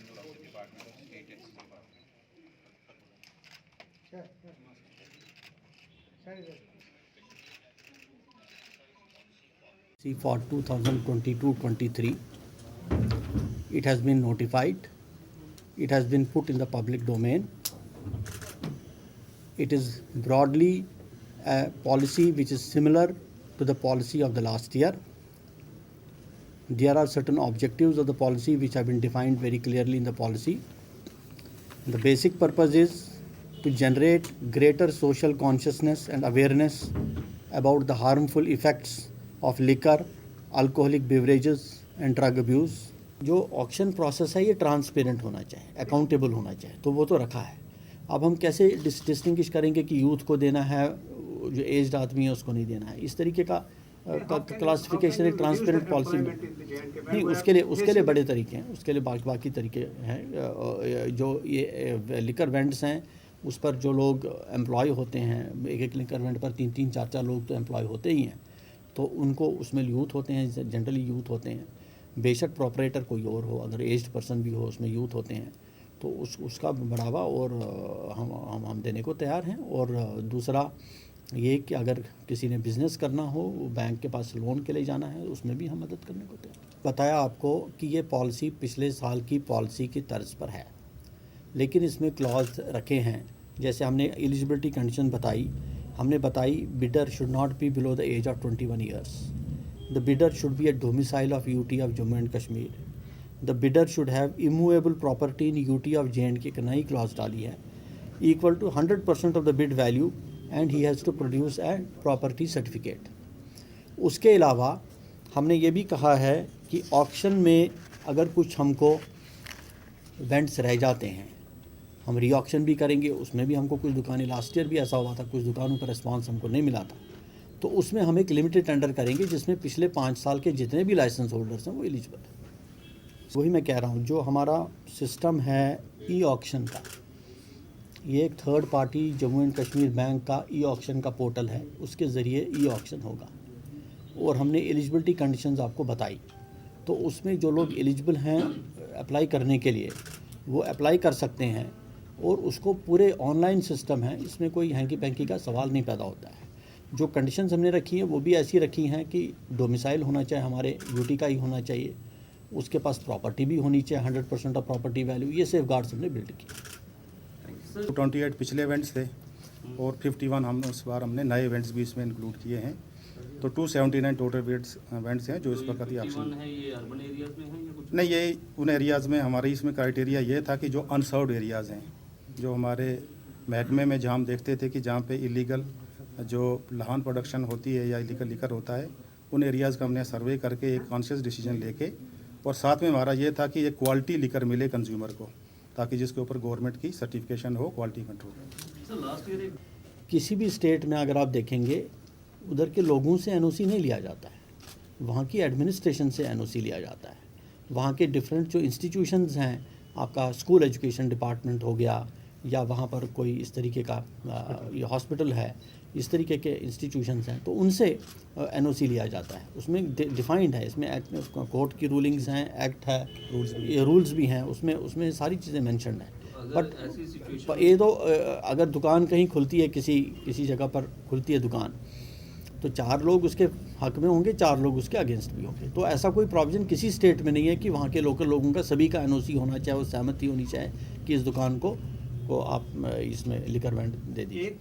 General of the Department of State Excise Department. See, for 2022-23, it has been notified, it has been put in the public domain. It is broadly a policy which is similar to the policy of the last year. There are certain objectives of the policy which have been defined very clearly in the policy. The basic purpose is to generate greater social consciousness and awareness about the harmful effects of liquor, alcoholic beverages and drug abuse. जो auction process है ये transparent होना चाहिए, accountable होना चाहिए, तो वो तो रखा है. अब हम कैसे डिस्टिंग्विश करेंगे कि यूथ को देना है, जो एज्ड आदमी है उसको नहीं देना है, इस तरीके का क्लासिफिकेशन एक ट्रांसपेरेंट पॉलिसी में नहीं. उसके लिए बड़े तरीके हैं, उसके लिए बाकी तरीके हैं. जो ये लिकर वेंड्स हैं उस पर जो लोग एम्प्लॉय होते हैं, एक लिकर वेंड पर 3-3, 4-4 लोग तो एम्प्लॉय होते ही हैं, तो उनको उसमें यूथ होते हैं, जनरली यूथ होते हैं. बेशक प्रॉपरेटर कोई और हो, अगर एज्ड पर्सन भी हो उसमें यूथ होते हैं, तो उसका बढ़ावा और हम देने को तैयार हैं. और दूसरा ये कि अगर किसी ने बिज़नेस करना हो, बैंक के पास लोन के लिए जाना है, उसमें भी हम मदद करने को तैयार. बताया आपको कि ये पॉलिसी पिछले साल की पॉलिसी की तर्ज पर है, लेकिन इसमें क्लॉज रखे हैं. जैसे हमने एलिजिबिलिटी कंडीशन बताई, हमने बताई bidder should not be below the age of 21 years. The bidder should be at domicile of UT of Jammu and Kashmir. The bidder should have immovable property in UT of JNK की नई clause डाली है, equal to 100% of the bid value and he has to produce a property certificate. उसके अलावा हमने ये भी कहा है कि ऑक्शन में अगर कुछ हमको वेंट्स रह जाते हैं, हम री ऑक्शन भी करेंगे. उसमें भी हमको कुछ दुकानें, लास्ट ईयर भी ऐसा हुआ था, कुछ दुकानों पर रिस्पॉन्स हमको नहीं मिला था, तो उसमें हम एक लिमिटेड टेंडर करेंगे जिसमें पिछले 5 साल के जितने भी लाइसेंस होल्डर्स हैं वो एलिजिबल हैं. वही मैं कह रहा हूँ, जो हमारा सिस्टम है ई ऑक्शन का, ये एक third party Jammu and Kashmir bank का ई ऑक्शन का पोर्टल है, उसके ज़रिए ई ऑक्शन होगा. और हमने एलिजिबिलिटी कंडीशंस आपको बताई, तो उसमें जो लोग एलिजिबल हैं अप्लाई करने के लिए वो अप्लाई कर सकते हैं. और उसको पूरे ऑनलाइन सिस्टम है, इसमें कोई हैंकी पैंकी का सवाल नहीं पैदा होता है. जो कंडीशंस हमने रखी हैं वो भी ऐसी रखी हैं कि डोमिसाइल होना चाहिए, हमारे यूटी का ही होना चाहिए, उसके पास प्रॉपर्टी भी होनी चाहिए, 100% ऑफ प्रॉपर्टी वैल्यू. ये सेफ गार्ड्स हमने बिल्ड किए. 28 पिछले इवेंट्स थे और 51 हम उस बार हमने नए इवेंट्स भी इसमें इंक्लूड किए हैं, तो 279 टोटल इवेंट्स हैं जो इस वक्त ही ऑक्शन है. ये अर्बन एरियाज में है या कुछ? नहीं, ये उन एरियाज़ में हमारे इसमें क्राइटेरिया ये था कि जो अनसर्व्ड एरियाज़ हैं, जो हमारे महकमे में जहाँ हम देखते थे कि जहाँ पे इलीगल जो लहान प्रोडक्शन होती है या इलीगल लिकर होता है, उन एरियाज़ का हमने सर्वे करके एक कॉन्शियस डिसीजन लेके, और साथ में हमारा ये था कि एक क्वालिटी लिकर मिले कंज्यूमर को, ताकि जिसके ऊपर गवर्नमेंट की सर्टिफिकेशन हो, quality control. Sir last year किसी भी स्टेट में अगर आप देखेंगे, उधर के लोगों से NOC नहीं लिया जाता है, वहाँ की एडमिनिस्ट्रेशन से NOC लिया जाता है. वहाँ के डिफरेंट जो इंस्टीट्यूशंस हैं, आपका स्कूल एजुकेशन डिपार्टमेंट हो गया, या वहाँ पर कोई इस तरीके का ये हॉस्पिटल है, इस तरीके के इंस्टीट्यूशंस हैं, तो उनसे NOC लिया जाता है. उसमें डिफाइंड है, इसमें एक्ट, कोर्ट की रूलिंग्स हैं, एक्ट है, रूल्स भी हैं, उसमें सारी चीज़ें मेंशन्ड हैं. बट ये तो अगर दुकान कहीं खुलती है, किसी जगह पर खुलती है दुकान, तो 4 लोग उसके हक में होंगे, 4 लोग उसके अगेंस्ट भी होंगे. तो ऐसा कोई प्रोविजन किसी स्टेट में नहीं है कि वहाँ के लोकल लोगों का सभी का NOC होना चाहिए, वो सहमति होनी चाहिए कि इस दुकान को आप इसमें लिकर वेंड दे दीजिए.